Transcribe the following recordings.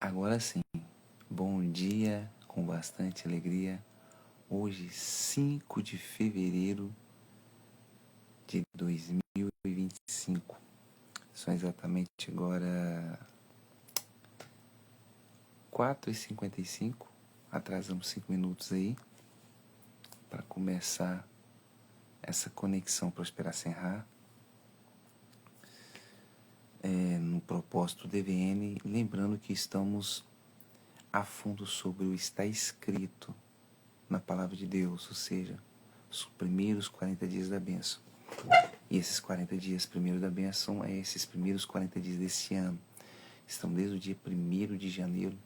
Agora sim, bom dia com bastante alegria. Hoje, 5 de fevereiro de 2025. São exatamente agora 4h55. Atrasamos 5 minutos aí para começar essa conexão Prosperar Sem Errar. No propósito DVN, lembrando que estamos a fundo sobre o está escrito na palavra de Deus, ou seja, os primeiros 40 dias da bênção. E esses 40 dias primeiro da bênção esses primeiros 40 dias desse ano. Estamos desde o dia 1º de janeiro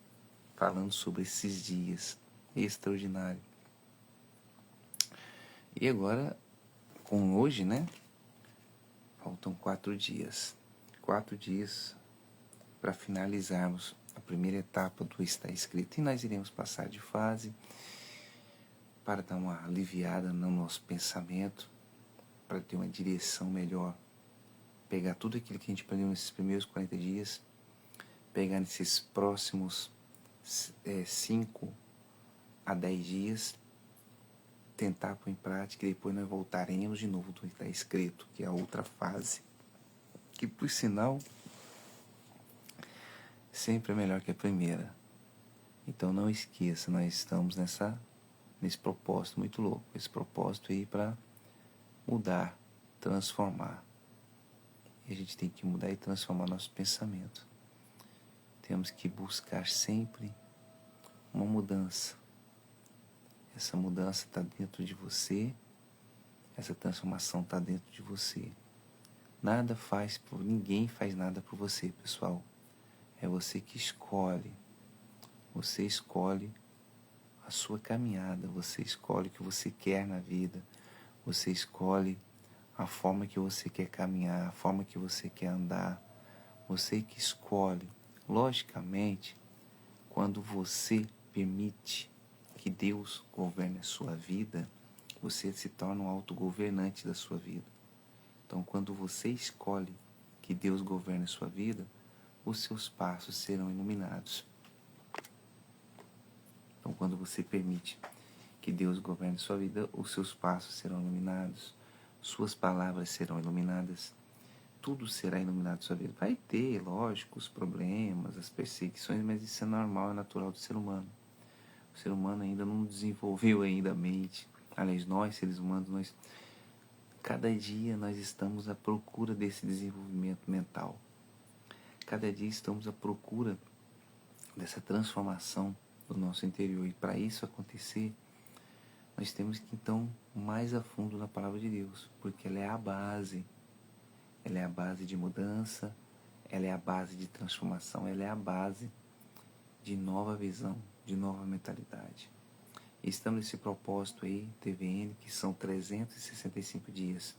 falando sobre esses dias extraordinários. E agora, com hoje, faltam 4 dias. 4 dias para finalizarmos a primeira etapa do está escrito. E nós iremos passar de fase para dar uma aliviada no nosso pensamento, para ter uma direção melhor, pegar tudo aquilo que a gente aprendeu nesses primeiros 40 dias, pegar nesses próximos 5 a 10 dias, tentar pôr em prática e depois nós voltaremos de novo do que está escrito, que é a outra fase, que por sinal sempre é melhor que a primeira. Então não esqueça, nós estamos nesse propósito muito louco, esse propósito aí para mudar, transformar. E a gente tem que mudar e transformar nosso pensamento. Temos que buscar sempre uma mudança. Essa mudança está dentro de você, essa transformação está dentro de você. Ninguém faz nada por você, pessoal. É você que escolhe. Você escolhe a sua caminhada, você escolhe o que você quer na vida, você escolhe a forma que você quer caminhar, a forma que você quer andar. Você que escolhe. Logicamente, quando você permite que Deus governe a sua vida, você se torna um autogovernante da sua vida. Então, quando você escolhe que Deus governe a sua vida, os seus passos serão iluminados. Então, quando você permite que Deus governe a sua vida, os seus passos serão iluminados, suas palavras serão iluminadas, tudo será iluminado na sua vida. Vai ter, lógico, os problemas, as perseguições, mas isso é normal, é natural do ser humano. O ser humano ainda não desenvolveu ainda a mente. Aliás, nós, seres humanos, cada dia nós estamos à procura desse desenvolvimento mental. Cada dia estamos à procura dessa transformação do nosso interior. E para isso acontecer, nós temos que então mais a fundo na palavra de Deus, porque ela é a base. Ela é a base de mudança, ela é a base de transformação, ela é a base de nova visão, de nova mentalidade. Estamos nesse propósito aí, TVN, que são 365 dias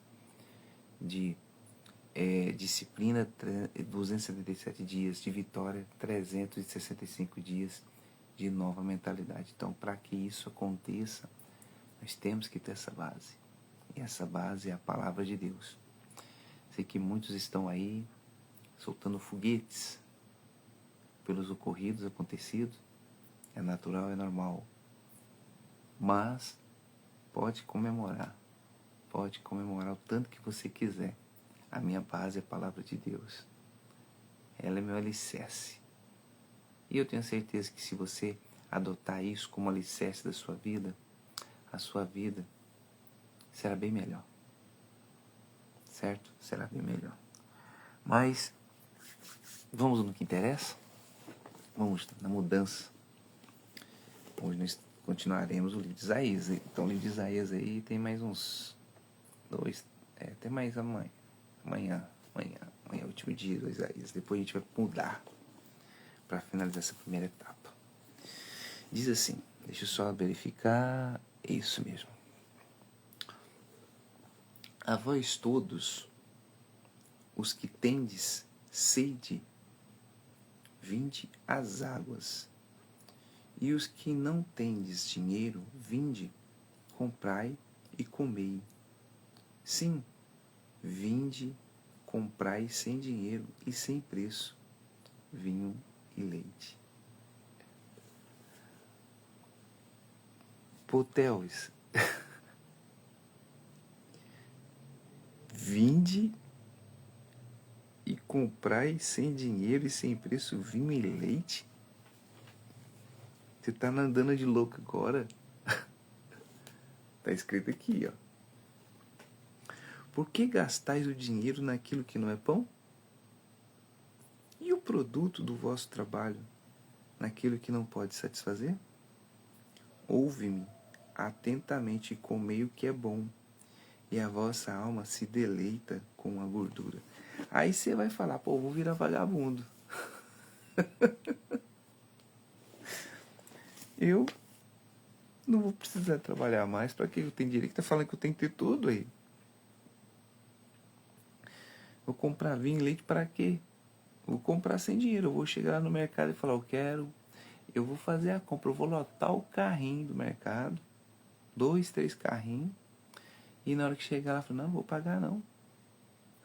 de disciplina, 277 dias de vitória, 365 dias de nova mentalidade. Então, para que isso aconteça, nós temos que ter essa base. E essa base é a palavra de Deus. Sei que muitos estão aí soltando foguetes pelos ocorridos, acontecidos. É natural, é normal. Mas pode comemorar o tanto que você quiser. A minha base é a palavra de Deus. Ela é meu alicerce. E eu tenho certeza que se você adotar isso como alicerce da sua vida, a sua vida será bem melhor. Certo? Será bem melhor. Mas vamos no que interessa? Vamos na mudança. Hoje nós continuaremos o livro de Isaías. Então o livro de Isaías aí tem mais uns 2, até mais amanhã. Amanhã é o último dia do Isaías. Depois a gente vai mudar para finalizar essa primeira etapa. Diz assim, deixa eu só verificar, isso mesmo. A vós todos os que tendes sede, vinde às águas. E os que não tendes dinheiro, vinde, comprai e comei. Sim, vinde, comprai sem dinheiro e sem preço, vinho e leite. Pô, Teles, vinde e comprai sem dinheiro e sem preço vinho e leite? Você tá andando de louco agora? Tá escrito aqui, ó. Por que gastais o dinheiro naquilo que não é pão? E o produto do vosso trabalho naquilo que não pode satisfazer? Ouve-me atentamente e comei o que é bom, e a vossa alma se deleita com a gordura. Aí você vai falar, pô, vou virar vagabundo. Eu não vou precisar trabalhar mais, para que eu tenho direito? Tá falando que eu tenho que ter tudo aí. Vou comprar vinho e leite para quê? Vou comprar sem dinheiro. Eu vou chegar lá no mercado e falar, eu vou fazer a compra, eu vou lotar o carrinho do mercado, 2, 3 carrinhos, e na hora que chegar lá, eu falo, não vou pagar não.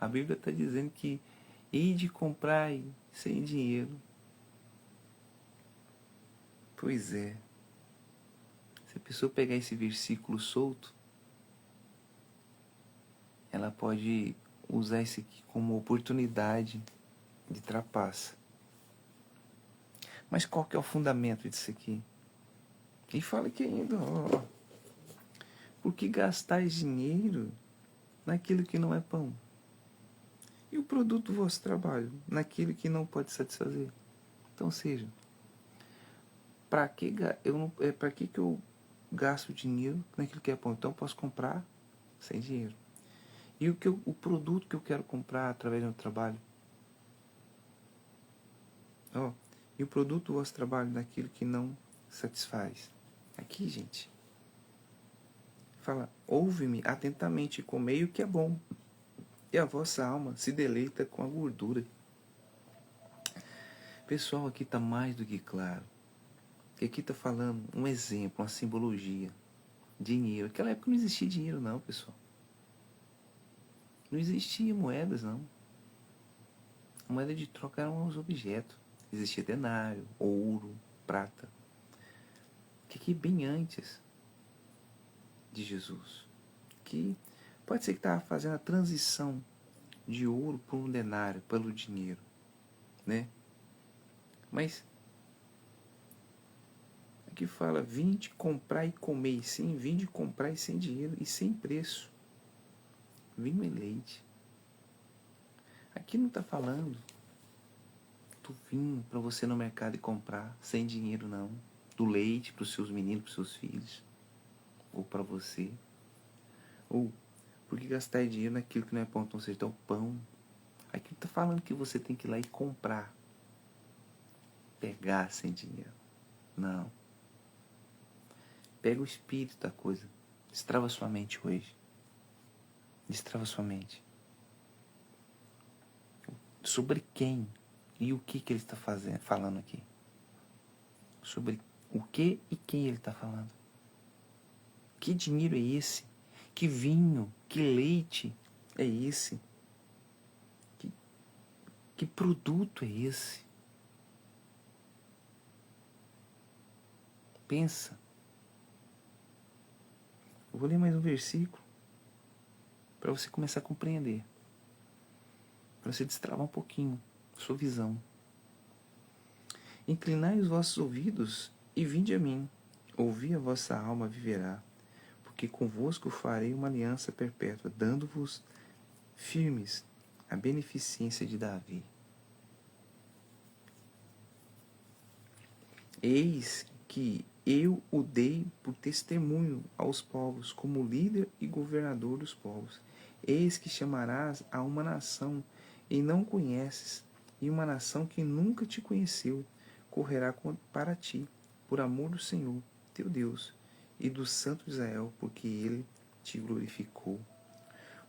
A Bíblia está dizendo que ide comprar sem dinheiro. Pois é. Se a pessoa pegar esse versículo solto, ela pode usar isso aqui como oportunidade de trapaça. Mas qual que é o fundamento disso aqui? E fala que ainda, por que gastais dinheiro naquilo que não é pão? E o produto do vosso trabalho naquilo que não pode satisfazer? Então, seja, para que eu gasto dinheiro naquilo que é pão? Então, eu posso comprar sem dinheiro. E o produto que eu quero comprar através do meu trabalho? E o produto do vosso trabalho naquilo que não satisfaz? Aqui, gente, fala, ouve-me atentamente e comei o que é bom, e a vossa alma se deleita com a gordura. Pessoal, aqui está mais do que claro. Que aqui está falando um exemplo, uma simbologia. Dinheiro. Naquela época não existia dinheiro não, pessoal. Não existia moedas, não. A moeda de troca eram os objetos. Existia denário, ouro, prata. Que aqui bem antes de Jesus. Que pode ser que estava fazendo a transição de ouro por um denário, pelo dinheiro, né? Mas aqui fala, vinde comprar e comer, sim, vinde comprar e sem dinheiro e sem preço. Vinho e leite. Aqui não está falando do vinho para você ir no mercado e comprar sem dinheiro, não. Do leite para os seus meninos, para os seus filhos. Ou para você. Ou porque gastar dinheiro naquilo que não é pão, então seja, então pão. Aqui não está falando que você tem que ir lá e comprar. Pegar sem dinheiro. Não. Pega o espírito da coisa. Destrava sua mente hoje. Destrava sua mente. Sobre quem e o que ele está falando aqui. Sobre o que e quem ele está falando. Que dinheiro é esse? Que vinho, que leite é esse? Que produto é esse? Pensa. Eu vou ler mais um versículo para você começar a compreender. Para você destravar um pouquinho a sua visão. Inclinai os vossos ouvidos e vinde a mim. Ouvi, a vossa alma viverá. Porque convosco farei uma aliança perpétua, dando-vos firmes a beneficência de Davi. Eis que eu o dei por testemunho aos povos, como líder e governador dos povos. Eis que chamarás a uma nação e não conheces, e uma nação que nunca te conheceu, correrá para ti, por amor do Senhor, teu Deus, e do Santo de Israel, porque ele te glorificou.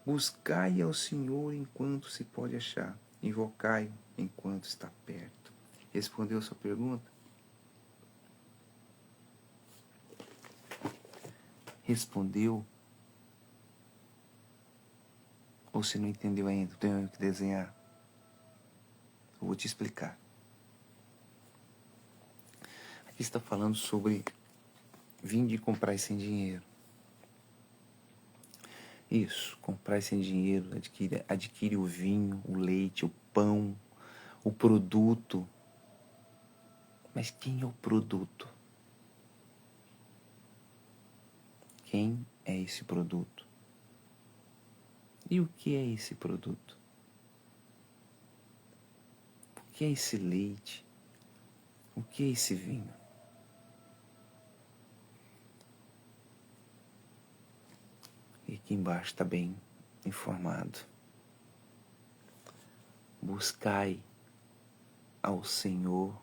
Buscai ao Senhor enquanto se pode achar, invocai-o enquanto está perto. Respondeu a sua pergunta? Respondeu? Ou você não entendeu ainda? Tenho que desenhar? Eu vou te explicar. Aqui está falando sobre Vinde comprar sem dinheiro. Isso, comprar sem dinheiro, adquire o vinho, o leite, o pão, o produto. Mas quem é o produto? Quem é esse produto? E o que é esse produto? O que é esse leite? O que é esse vinho? E aqui embaixo está bem informado. Buscai ao Senhor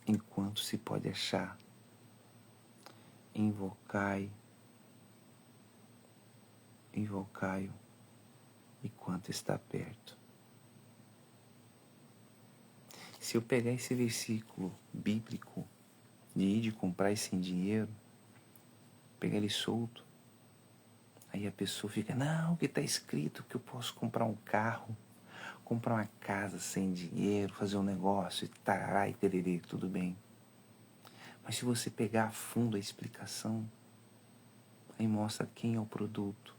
enquanto se pode achar. Invocai-o enquanto está perto. Se eu pegar esse versículo bíblico de ir de comprar sem dinheiro, pegar ele solto, aí a pessoa fica, não, que está escrito que eu posso comprar um carro, comprar uma casa sem dinheiro, fazer um negócio, e tarará e tererê, tudo bem. Mas se você pegar a fundo a explicação, aí mostra quem é o produto,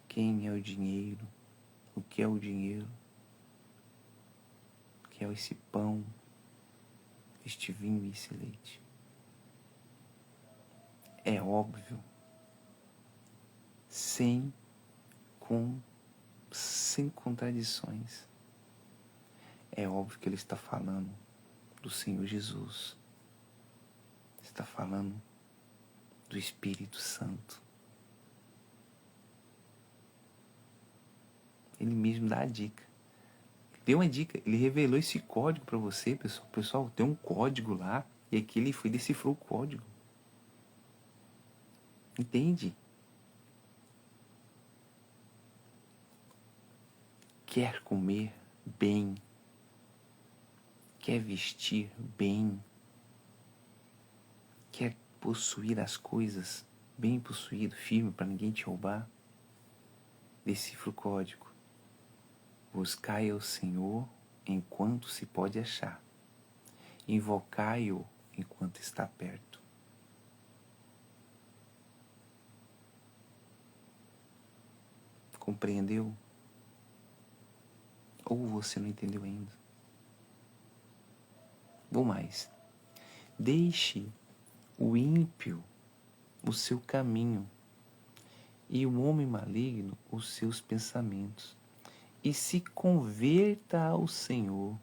quem é o dinheiro, o que é o dinheiro, o que é esse pão, este vinho e esse leite. É óbvio, sem contradições. É óbvio que ele está falando do Senhor Jesus. Está falando do Espírito Santo. Ele mesmo dá a dica. Ele deu uma dica, ele revelou esse código para você, pessoal. Pessoal, tem um código lá e aqui ele foi decifrou o código. Entende? Quer comer bem, quer vestir bem, quer possuir as coisas bem possuído, firme, para ninguém te roubar, decifra o código. Buscai ao Senhor enquanto se pode achar. Invocai-o enquanto está perto. Compreendeu? Ou você não entendeu ainda? Vou mais. Deixe o ímpio o seu caminho e o homem maligno os seus pensamentos, e se converta ao Senhor,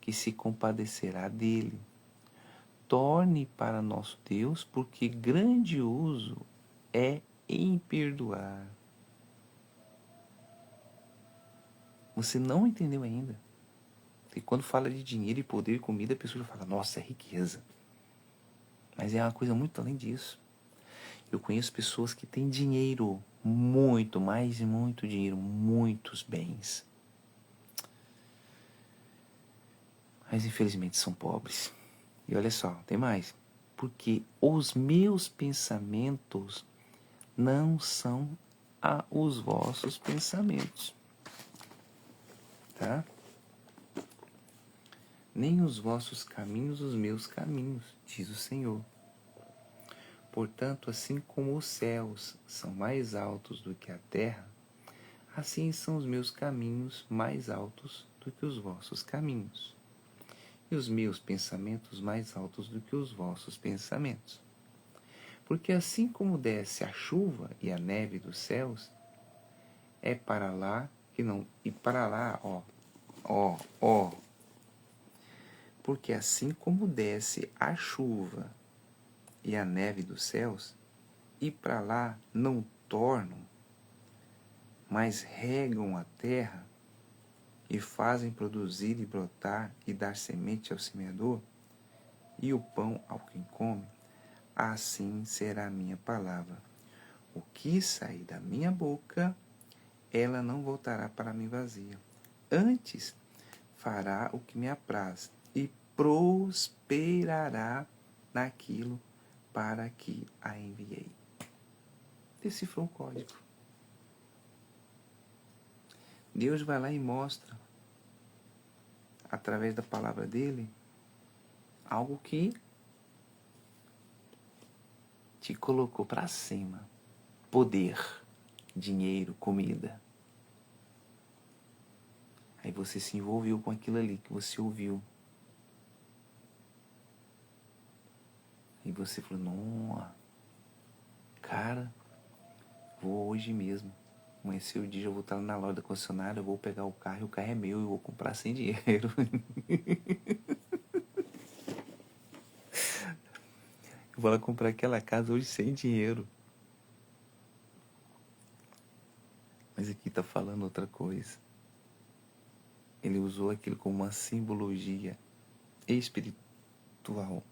que se compadecerá dele. Torne para nosso Deus, porque grandioso é em perdoar. Você não entendeu ainda? E quando fala de dinheiro e poder e comida, a pessoa já fala, nossa, é riqueza. Mas é uma coisa muito além disso. Eu conheço pessoas que têm dinheiro, muito, mais e muito dinheiro, muitos bens. Mas infelizmente são pobres. E olha só, tem mais. Porque os meus pensamentos não são os vossos pensamentos. Tá? Nem os vossos caminhos, os meus caminhos, diz o Senhor. Portanto, assim como os céus são mais altos do que a terra, assim são os meus caminhos mais altos do que os vossos caminhos, e os meus pensamentos mais altos do que os vossos pensamentos. Porque assim como desce a chuva e a neve dos céus, é para lá que não... E para lá, porque assim como desce a chuva e a neve dos céus, e para lá não tornam, mas regam a terra e fazem produzir e brotar e dar semente ao semeador e o pão ao quem come, assim será a minha palavra. O que sair da minha boca, ela não voltará para mim vazia. Antes fará o que me apraz e prosperará naquilo para que a enviei. Decifrou o código. Deus vai lá e mostra, através da palavra dele, algo que te colocou para cima. Poder, dinheiro, comida. Aí você se envolveu com aquilo ali que você ouviu. E você falou, não, cara, vou hoje mesmo. Amanheceu o dia, eu vou estar na loja da concessionária, eu vou pegar o carro e o carro é meu, eu vou comprar sem dinheiro. Eu vou lá comprar aquela casa hoje sem dinheiro. Mas aqui está falando outra coisa. Ele usou aquilo como uma simbologia espiritual.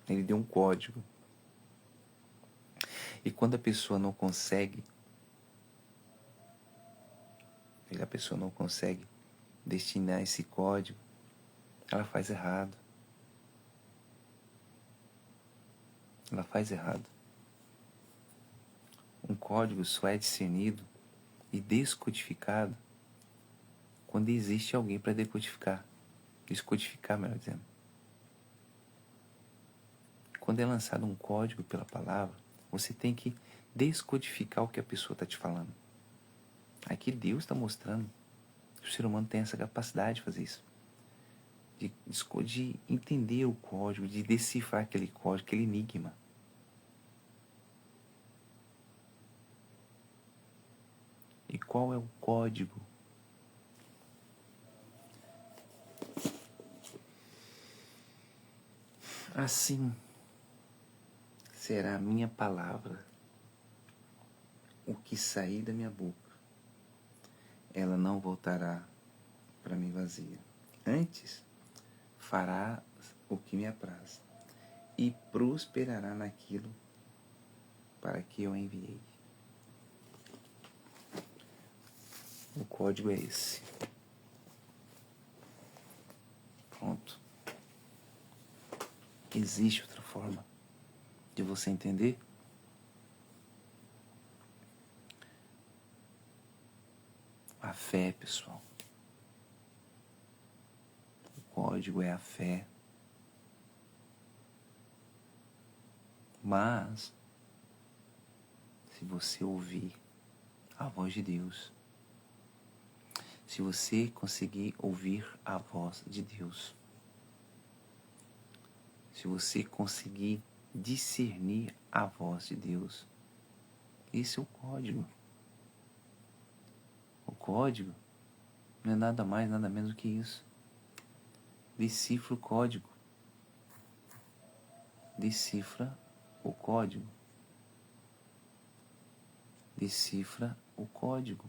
Ele deu um código. E quando a pessoa não consegue destinar esse código, ela faz errado. Ela faz errado. Um código só é discernido e descodificado quando existe alguém para decodificar. Descodificar, melhor dizendo. Quando é lançado um código pela palavra, você tem que descodificar o que a pessoa está te falando. Aqui Deus está mostrando que o ser humano tem essa capacidade de fazer isso. De entender o código, de decifrar aquele código, aquele enigma. E qual é o código? Assim será a minha palavra, o que sair da minha boca. Ela não voltará para mim vazia. Antes, fará o que me apraz e prosperará naquilo para que eu enviei. O código é esse. Pronto. Existe outra forma de você entender? A fé, pessoal. O código é a fé. Mas, se você ouvir a voz de Deus, se você conseguir ouvir a voz de Deus, se você conseguir discernir a voz de Deus, esse é o código. O código não é nada mais, nada menos do que isso. Decifra o código. Decifra o código. Decifra o código.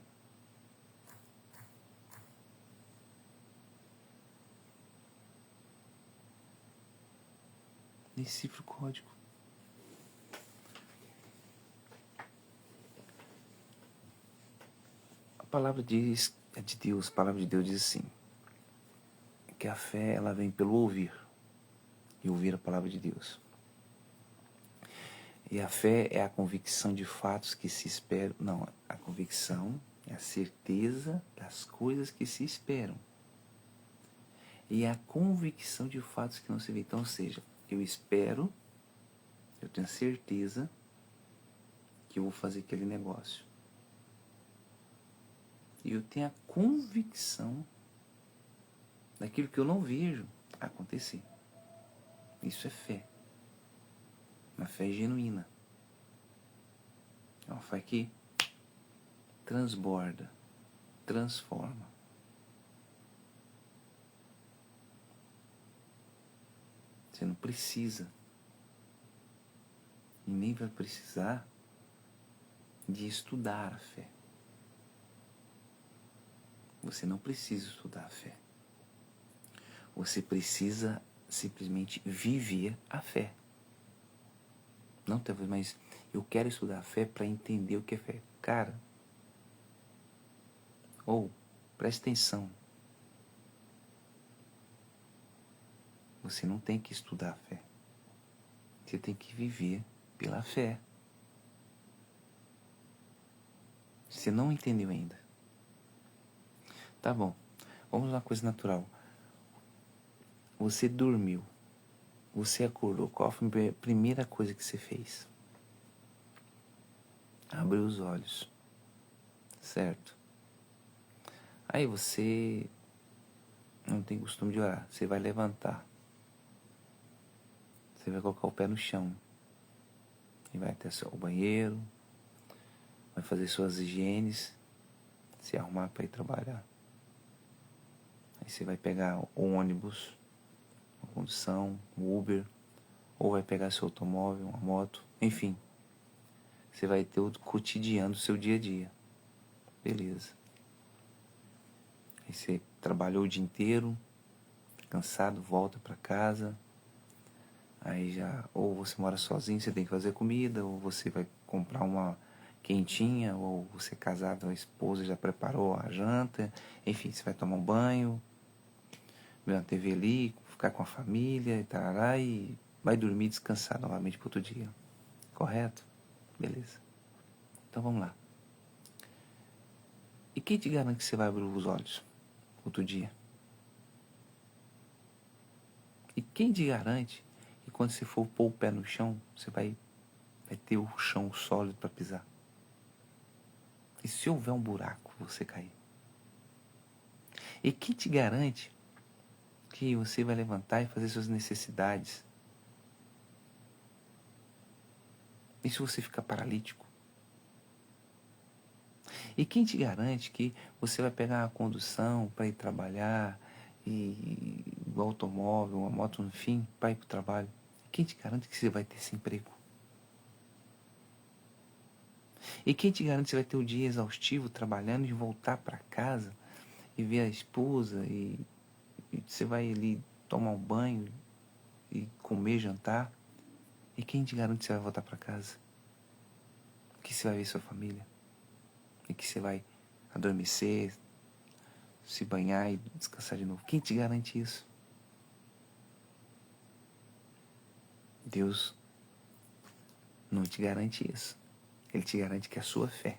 Decifra o código. A palavra de Deus, a palavra de Deus diz assim, que a fé ela vem pelo ouvir e ouvir a palavra de Deus. E a fé é a convicção de fatos que se esperam. Não, a convicção é a certeza das coisas que se esperam. E a convicção de fatos que não se vê. Então, ou seja, eu espero, eu tenho certeza que eu vou fazer aquele negócio. E eu tenho a convicção daquilo que eu não vejo acontecer. Isso é fé. Uma fé genuína. É uma fé que transborda, transforma. Você não precisa e nem vai precisar de estudar a fé. Você não precisa estudar a fé. Você precisa simplesmente viver a fé. Não, talvez, mas eu quero estudar a fé para entender o que é fé. Cara, preste atenção. Você não tem que estudar a fé. Você tem que viver pela fé. Você não entendeu ainda. Tá bom. Vamos a uma coisa natural. Você dormiu. Você acordou. Qual foi a primeira coisa que você fez? Abriu os olhos. Certo? Aí você não tem costume de orar. Você vai levantar. Você vai colocar o pé no chão. E vai até o banheiro. Vai fazer suas higienes. Se arrumar para ir trabalhar. Aí você vai pegar o ônibus, a condução, o Uber. Ou vai pegar seu automóvel, uma moto. Enfim. Você vai ter o cotidiano do seu dia a dia. Beleza. Aí você trabalhou o dia inteiro, cansado, volta para casa. Aí já, ou você mora sozinho, você tem que fazer comida, ou você vai comprar uma quentinha, ou você é casado, a esposa já preparou a janta. Enfim, você vai tomar um banho, ver uma TV ali, ficar com a família e tarará, e vai dormir, descansar novamente para outro dia. Correto? Beleza. Então vamos lá. E quem te garante que você vai abrir os olhos outro dia? E quem te garante que quando você for pôr o pé no chão, você vai ter o chão sólido para pisar? E se houver um buraco, você cair? E quem te garante que você vai levantar e fazer suas necessidades? E se você ficar paralítico? E quem te garante que você vai pegar a condução para ir trabalhar, e o automóvel, uma moto, enfim, para ir para o trabalho? E quem te garante que você vai ter esse emprego? E quem te garante que você vai ter o dia exaustivo trabalhando e voltar para casa e ver a esposa e você vai ali tomar um banho e comer, jantar? E quem te garante que você vai voltar para casa? Que você vai ver sua família? E que você vai adormecer, se banhar e descansar de novo? Quem te garante isso? Deus não te garante isso. Ele te garante que a sua fé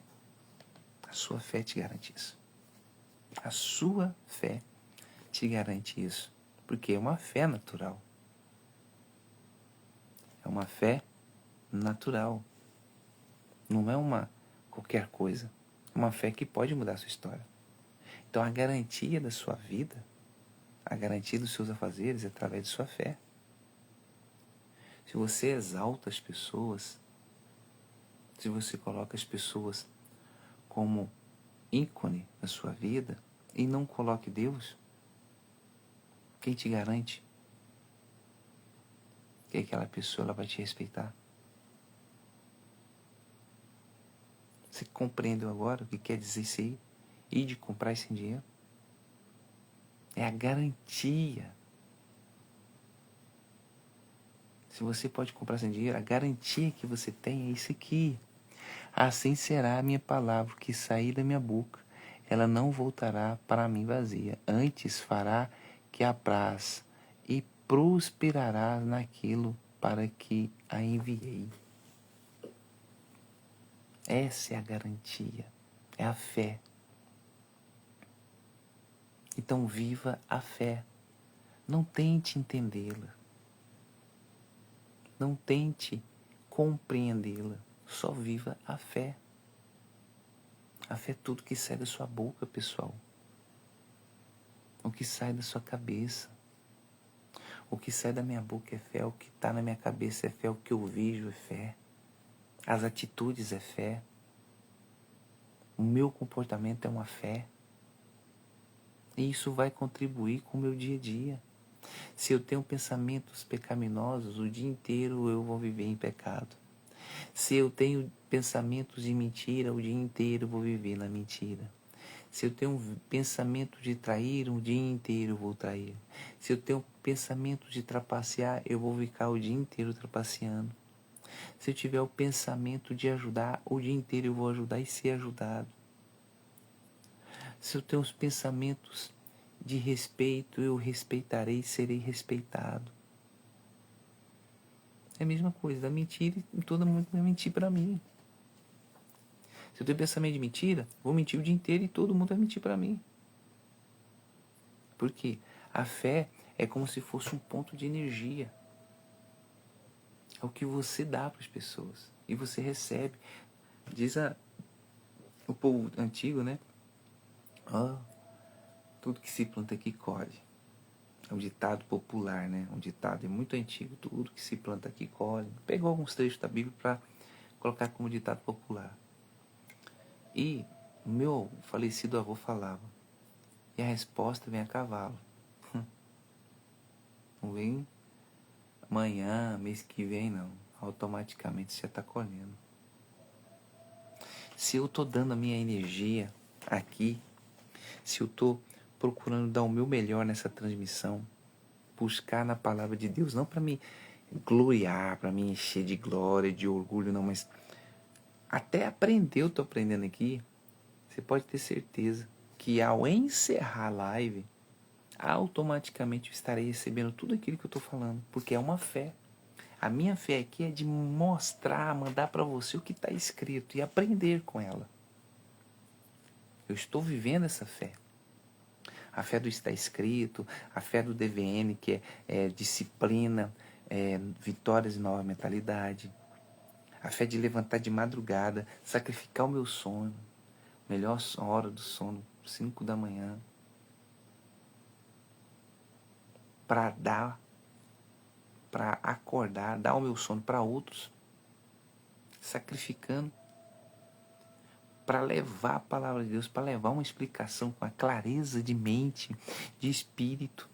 te garante isso. A sua fé te garante isso. Porque é uma fé natural. É uma fé natural. Não é uma qualquer coisa. É uma fé que pode mudar a sua história. Então a garantia da sua vida, a garantia dos seus afazeres é através de sua fé. Se você exalta as pessoas, se você coloca as pessoas como ícone na sua vida e não coloque Deus, quem te garante que aquela pessoa ela vai te respeitar? Você compreendeu agora o que quer dizer isso aí? Ir de comprar sem dinheiro? É a garantia. Se você pode comprar sem dinheiro, a garantia que você tem é isso aqui. Assim será a minha palavra que sair da minha boca. Ela não voltará para mim vazia. Antes fará que apraz e prosperará naquilo para que a enviei. Essa é a garantia. É a fé. Então viva a fé. Não tente entendê-la. Não tente compreendê-la. Só viva a fé. A fé é tudo que sai da sua boca, pessoal. O que sai da sua cabeça. O que sai da minha boca é fé. O que está na minha cabeça é fé. O que eu vejo é fé. As atitudes é fé. O meu comportamento é uma fé. E isso vai contribuir com o meu dia a dia. Se eu tenho pensamentos pecaminosos, o dia inteiro eu vou viver em pecado. Se eu tenho pensamentos de mentira, o dia inteiro eu vou viver na mentira. Se eu tenho pensamento de trair, o dia inteiro eu vou trair. Se eu tenho pensamento de trapacear, eu vou ficar o dia inteiro trapaceando. Se eu tiver o pensamento de ajudar, o dia inteiro eu vou ajudar e ser ajudado. Se eu tenho os pensamentos de respeito, eu respeitarei e serei respeitado. É a mesma coisa, da mentira e todo mundo vai mentir para mim. Se eu tenho pensamento de mentira, vou mentir o dia inteiro e todo mundo vai mentir para mim. Por quê? A fé É como se fosse um ponto de energia. É o que você dá para as pessoas. E você recebe. Diz o povo antigo, né? Tudo que se planta aqui colhe. É um ditado popular, né? Um ditado muito antigo. Tudo que se planta aqui colhe. Pegou alguns trechos da Bíblia para colocar como ditado popular. E o meu falecido avô falava. E a resposta vem a cavalo. Não vem amanhã, mês que vem, não. Automaticamente você já está colhendo. Se eu estou dando a minha energia aqui, se eu estou procurando dar o meu melhor nessa transmissão, buscar na palavra de Deus, não para me gloriar, para me encher de glória, de orgulho, não, mas até aprender, eu estou aprendendo aqui, você pode ter certeza que ao encerrar a live, automaticamente eu estarei recebendo tudo aquilo que eu estou falando, porque é uma fé. A minha fé aqui é de mostrar, mandar para você o que está escrito e aprender com ela. Eu estou vivendo essa fé. A fé do está escrito, a fé do DVN, que é disciplina, vitórias e nova mentalidade. A fé de levantar de madrugada, sacrificar o meu sono, melhor hora do sono, 5 da manhã, para acordar, dar o meu sono para outros, sacrificando, para levar a palavra de Deus, para levar uma explicação com a clareza de mente, de espírito,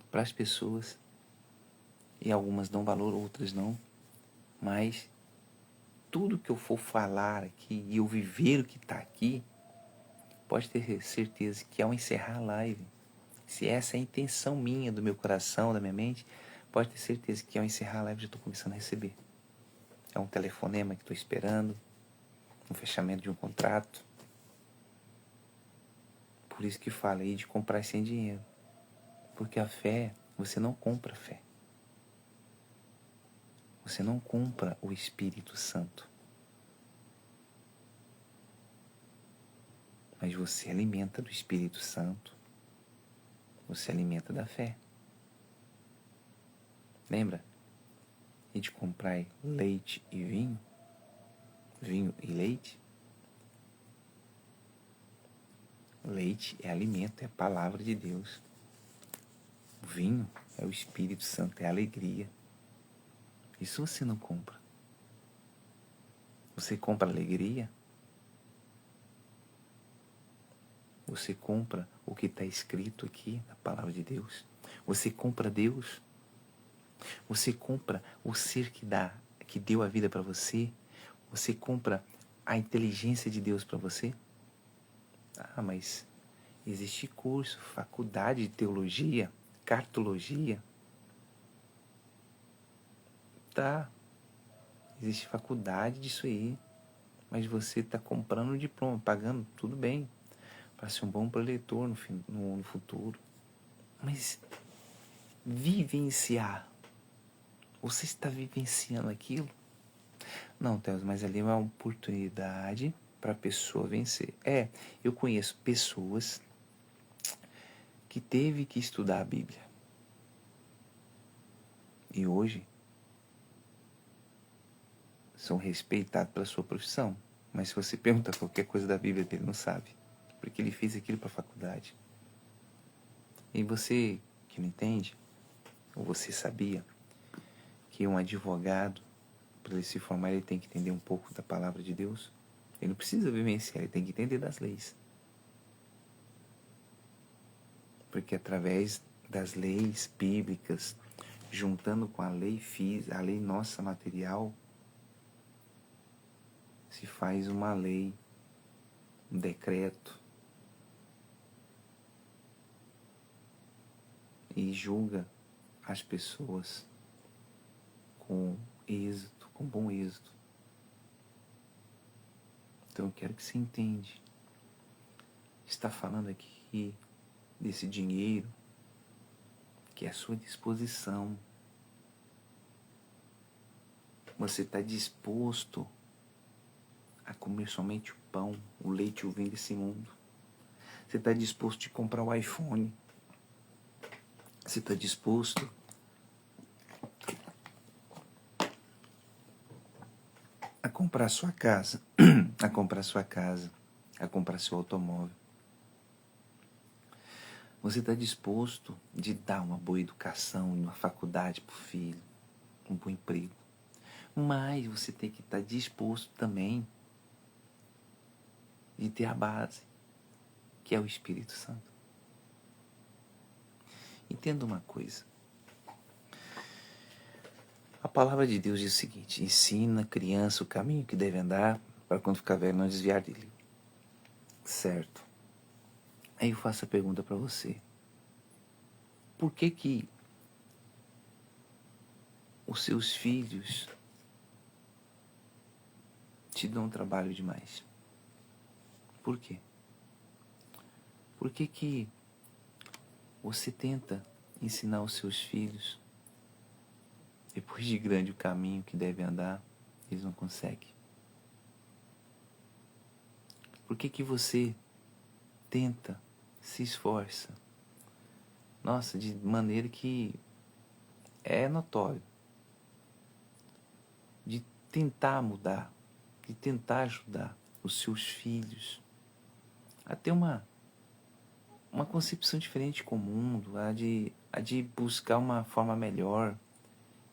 para as pessoas. E algumas dão valor, outras não. Mas tudo que eu for falar aqui e eu viver o que está aqui, pode ter certeza que ao encerrar a live, se essa é a intenção minha, do meu coração, da minha mente, pode ter certeza que ao encerrar a live já estou começando a receber. É um telefonema que estou esperando, um fechamento de um contrato. Por isso que falo aí de comprar sem dinheiro. Porque a fé, você não compra fé. Você não compra o Espírito Santo. Mas você alimenta do Espírito Santo. Você alimenta da fé. Lembra? E de comprar leite e vinho? Vinho e leite? Leite é alimento, é a palavra de Deus. O vinho é o Espírito Santo, é a alegria. Isso você não compra. Você compra alegria? Você compra o que está escrito aqui na palavra de Deus? Você compra Deus? Você compra o ser que deu a vida para você? Você compra a inteligência de Deus para você? Ah, mas existe curso, faculdade de teologia, cartologia. Tá, existe faculdade disso aí. Mas você está comprando um diploma, pagando, tudo bem, para ser um bom preletor no futuro. Mas vivenciar, você está vivenciando aquilo? Não, Teos, mas ali é uma oportunidade para a pessoa vencer. Eu conheço pessoas que teve que estudar a Bíblia. E hoje são respeitados pela sua profissão. Mas se você perguntar qualquer coisa da Bíblia, ele não sabe. Porque ele fez aquilo para a faculdade. E você que não entende, ou você sabia, que um advogado, para ele se formar, ele tem que entender um pouco da palavra de Deus? Ele não precisa vivenciar, ele tem que entender das leis. Porque através das leis bíblicas, juntando com a lei física, a lei nossa material, se faz uma lei, um decreto, e julga as pessoas com êxito, com bom êxito. Então eu quero que você entenda. Está falando aqui desse dinheiro que é à sua disposição. Você está disposto a comer somente o pão, o leite e o vinho desse mundo. Você está disposto a comprar o iPhone. Você está disposto a comprar sua casa, a comprar sua casa, a comprar seu automóvel? Você está disposto de dar uma boa educação, uma faculdade para o filho, um bom emprego? Mas você tem que estar disposto também de ter a base, que é o Espírito Santo. Entenda uma coisa. A palavra de Deus diz o seguinte: ensina a criança o caminho que deve andar, para quando ficar velho não desviar dele. Certo. Aí eu faço a pergunta para você. Por que os seus filhos te dão trabalho demais? Por quê? Por que você tenta ensinar os seus filhos, depois de grande o caminho que deve andar, eles não conseguem? Por que você tenta, se esforça, nossa, de maneira que é notório, de tentar mudar, de tentar ajudar os seus filhos a ter uma concepção diferente com o mundo, a de buscar uma forma melhor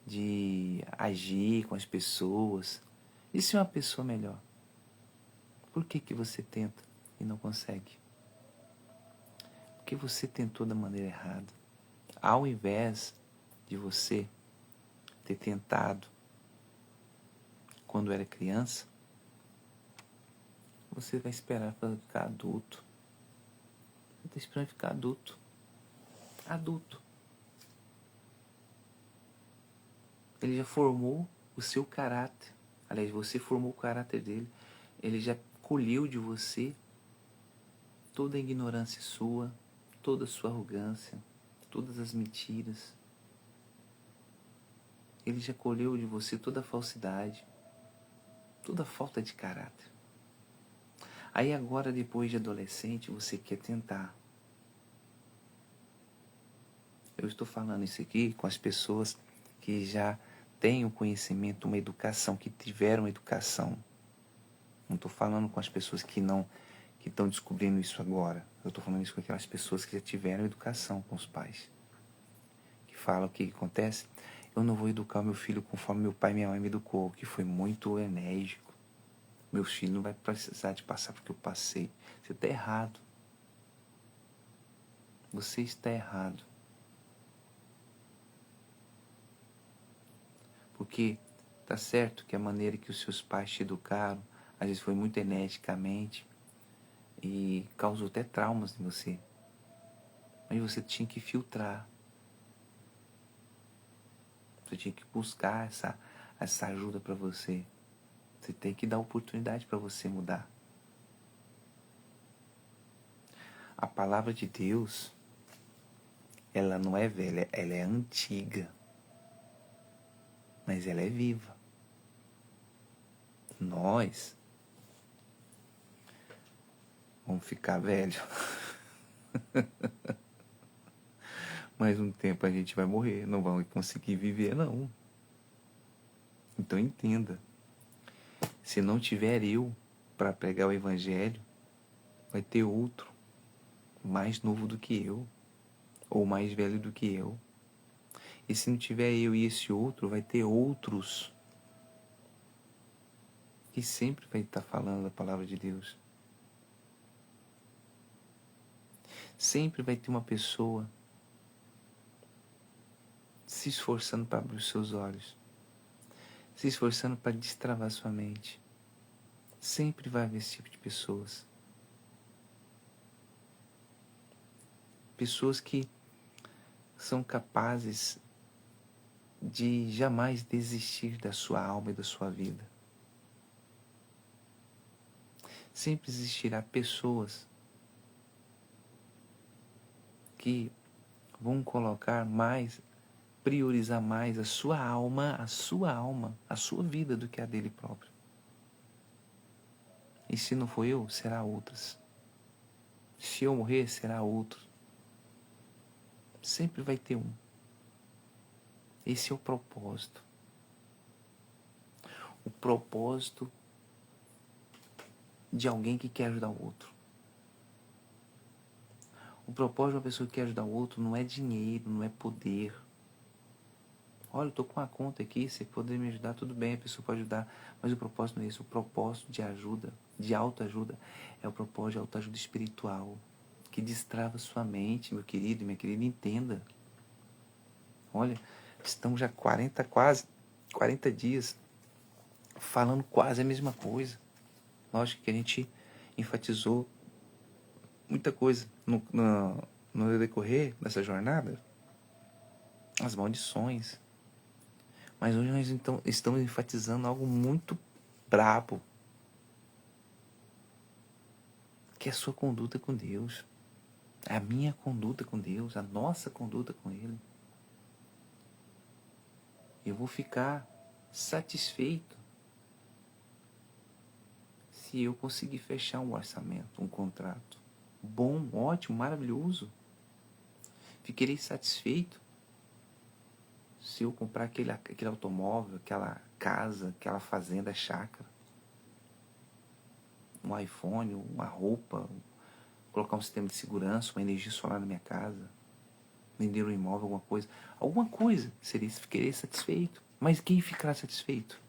de agir com as pessoas e ser uma pessoa melhor? Por que você tenta e não consegue? Porque você tentou da maneira errada. Ao invés de você ter tentado quando era criança, você vai esperar para ficar adulto. Você está esperando ficar adulto. Adulto. Ele já formou o seu caráter. Aliás, você formou o caráter dele. Ele já colheu de você toda a ignorância sua, toda a sua arrogância, todas as mentiras. Ele já colheu de você toda a falsidade, toda a falta de caráter. Aí agora, depois de adolescente, você quer tentar. Eu estou falando isso aqui com as pessoas que já têm um conhecimento, uma educação, que tiveram educação. Não estou falando com as pessoas que estão descobrindo isso agora. Eu estou falando isso com aquelas pessoas que já tiveram educação com os pais. Que falam o que acontece. Eu não vou educar meu filho conforme meu pai e minha mãe me educou, que foi muito enérgico. Meu filho não vai precisar de passar porque eu passei. Você está errado. Você está errado. Porque tá certo que a maneira que os seus pais te educaram, às vezes foi muito energicamente e causou até traumas em você. Mas você tinha que filtrar. Você tinha que buscar essa ajuda para você. Você tem que dar oportunidade para você mudar. A palavra de Deus, ela não é velha, ela é antiga. Mas ela é viva. Nós vamos ficar velho. Mais um tempo a gente vai morrer, não vamos conseguir viver, não. Então entenda. Se não tiver eu para pregar o evangelho, vai ter outro mais novo do que eu, ou mais velho do que eu. E se não tiver eu e esse outro, vai ter outros que sempre vai estar falando a palavra de Deus. Sempre vai ter uma pessoa se esforçando para abrir os seus olhos, se esforçando para destravar sua mente. Sempre vai haver esse tipo de pessoas. Pessoas que são capazes de jamais desistir da sua alma e da sua vida. Sempre existirá pessoas que vão priorizar mais a sua alma, a sua vida do que a dele próprio. E se não for eu, será outras. Se eu morrer, será outro. Sempre vai ter um. Esse é o propósito. O propósito de alguém que quer ajudar o outro. O propósito de uma pessoa que quer ajudar o outro não é dinheiro, não é poder. Olha, eu estou com uma conta aqui, se poder me ajudar, tudo bem, a pessoa pode ajudar. Mas o propósito não é esse. O propósito de ajuda, de autoajuda, é o propósito de autoajuda espiritual, que destrava sua mente, meu querido e minha querida, entenda. Olha, estamos já quase 40 dias falando quase a mesma coisa. Lógico que a gente enfatizou muita coisa no decorrer dessa jornada, as maldições. Mas hoje nós então estamos enfatizando algo muito brabo, que é a sua conduta com Deus, a minha conduta com Deus, a nossa conduta com Ele. Eu vou ficar satisfeito se eu conseguir fechar um orçamento, um contrato bom, ótimo, maravilhoso. Ficarei satisfeito se eu comprar aquele automóvel, aquela casa, aquela fazenda, chácara, um iPhone, uma roupa, colocar um sistema de segurança, uma energia solar na minha casa, vender um imóvel, alguma coisa, ficarei satisfeito. Mas quem ficará satisfeito?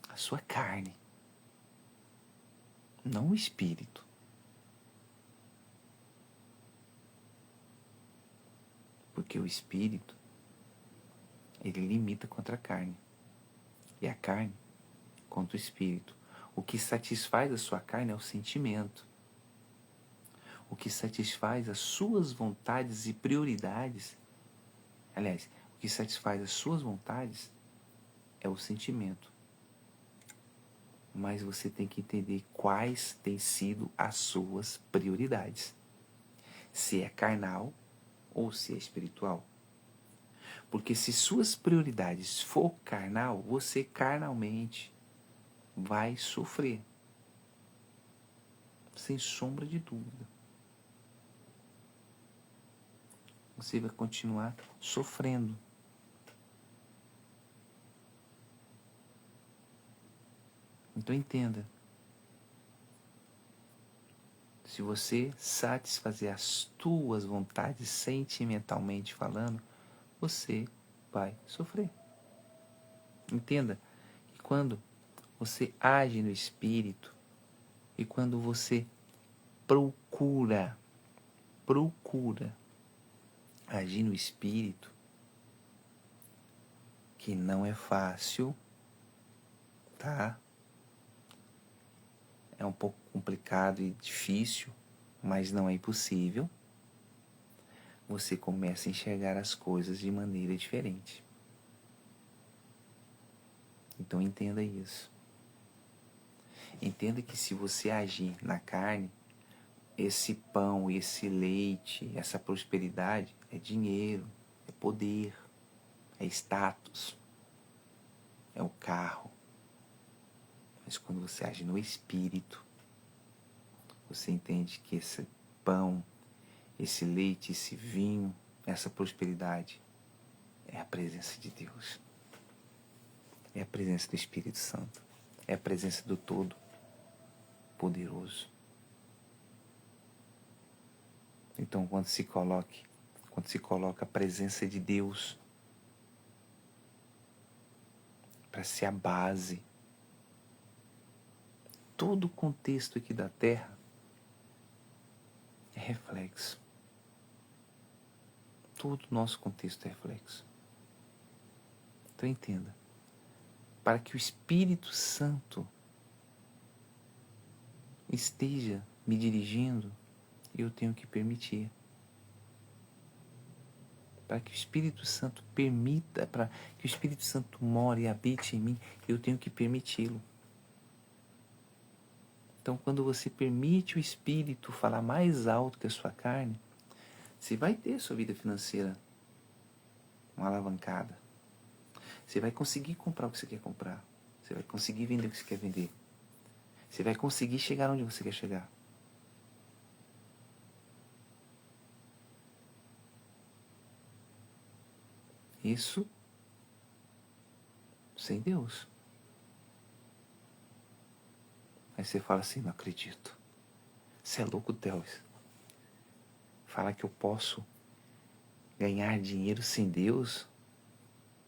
A sua carne, não o espírito. Porque o espírito, ele limita contra a carne. E a carne contra o espírito. O que satisfaz a sua carne é o sentimento. O que satisfaz as suas vontades e prioridades, aliás, o que satisfaz as suas vontades é o sentimento. Mas você tem que entender quais têm sido as suas prioridades. Se é carnal ou se é espiritual. Porque se suas prioridades for carnal, você carnalmente vai sofrer. Sem sombra de dúvida. Você vai continuar sofrendo. Então entenda. Se você satisfazer as tuas vontades sentimentalmente falando, você vai sofrer. Entenda que quando você age no espírito e quando você procura agir no espírito, que não é fácil, tá? É um pouco complicado e difícil, mas não é impossível. Você começa a enxergar as coisas de maneira diferente. Então entenda isso. Entenda que se você agir na carne, esse pão, esse leite, essa prosperidade é dinheiro, é poder, é status, é o carro. Mas quando você age no espírito, você entende que esse pão, esse leite, esse vinho, essa prosperidade é a presença de Deus. É a presença do Espírito Santo. É a presença do Todo-Poderoso. Então, quando se coloca a presença de Deus para ser a base, todo o contexto aqui da Terra é reflexo. Todo o nosso contexto é reflexo. Então entenda, para que o Espírito Santo esteja me dirigindo, eu tenho que permitir. Para que o Espírito Santo permita, para que o Espírito Santo more e habite em mim, eu tenho que permiti-lo. Então, quando você permite o Espírito falar mais alto que a sua carne, você vai ter sua vida financeira uma alavancada. Você vai conseguir comprar o que você quer comprar. Você vai conseguir vender o que você quer vender. Você vai conseguir chegar onde você quer chegar. Isso sem Deus. Aí você fala assim, não acredito. Você é louco, Deus. Fala que eu posso ganhar dinheiro sem Deus?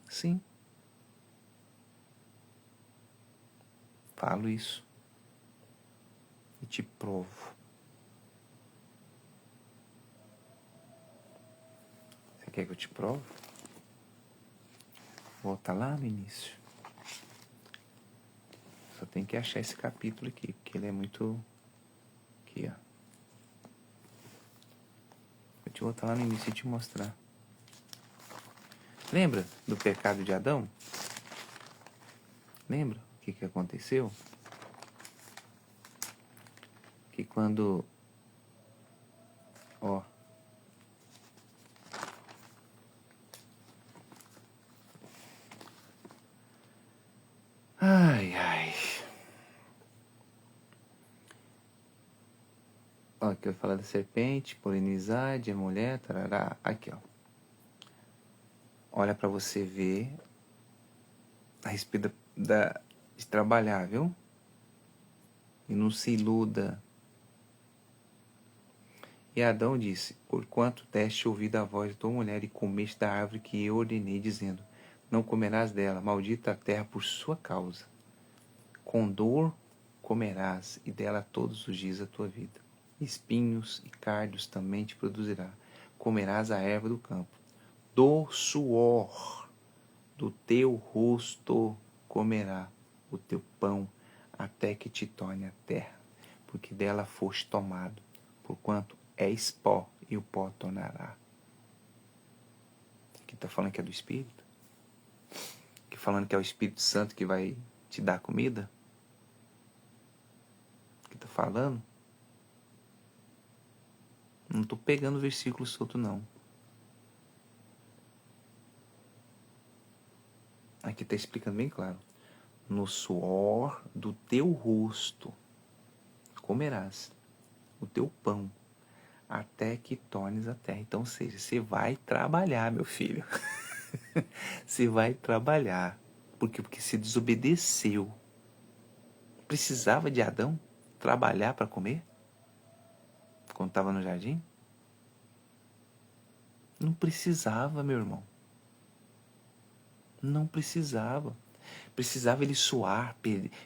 Sim. Falo isso. E te provo. Você quer que eu te prove? Volta lá no início. Só tem que achar esse capítulo aqui, porque ele é muito... Aqui, ó. Vou te voltar lá no início e te mostrar. Lembra do pecado de Adão? Lembra o que aconteceu? Que quando... Ó. Ai, ai. Ó, aqui eu falo da serpente, polinizar, de mulher, tarará. Aqui, ó. Olha pra você ver a respeito de trabalhar, viu? E não se iluda. E Adão disse, porquanto deste ouvido a voz de tua mulher e comeste da árvore que eu ordenei, dizendo, não comerás dela, maldita a terra por sua causa. Com dor comerás, e dela todos os dias da tua vida. Espinhos e cardos também te produzirá. Comerás a erva do campo. Do suor do teu rosto comerá o teu pão, até que te torne a terra, porque dela foste tomado, porquanto és pó, e o pó tornará. Aqui está falando que é do Espírito? Aqui falando que é o Espírito Santo que vai te dar comida? Aqui está falando? Não estou pegando o versículo solto, não. Aqui está explicando bem claro. No suor do teu rosto comerás o teu pão, até que tornes a terra. Então, ou seja, você vai trabalhar, meu filho. Você vai trabalhar. Por quê? Porque você desobedeceu. Precisava de Adão trabalhar para comer? Quando estava no jardim? Não precisava, meu irmão. Não precisava. Precisava ele suar.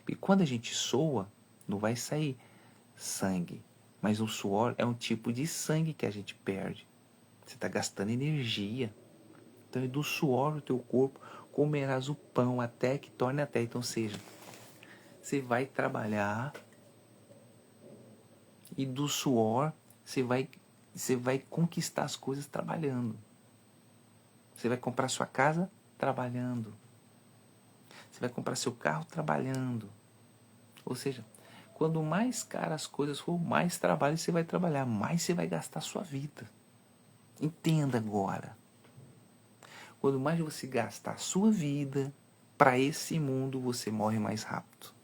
E quando a gente soa, não vai sair sangue. Mas o suor é um tipo de sangue que a gente perde. Você está gastando energia. Então, do suor do teu corpo comerás o pão até que torne a terra. Então, seja, você vai trabalhar e do suor você vai conquistar as coisas trabalhando. Você vai comprar sua casa trabalhando. Você vai comprar seu carro trabalhando. Ou seja, quando mais caras as coisas for, mais trabalho você vai trabalhar, mais você vai gastar a sua vida. Entenda agora. Quando mais você gastar a sua vida para esse mundo, você morre mais rápido.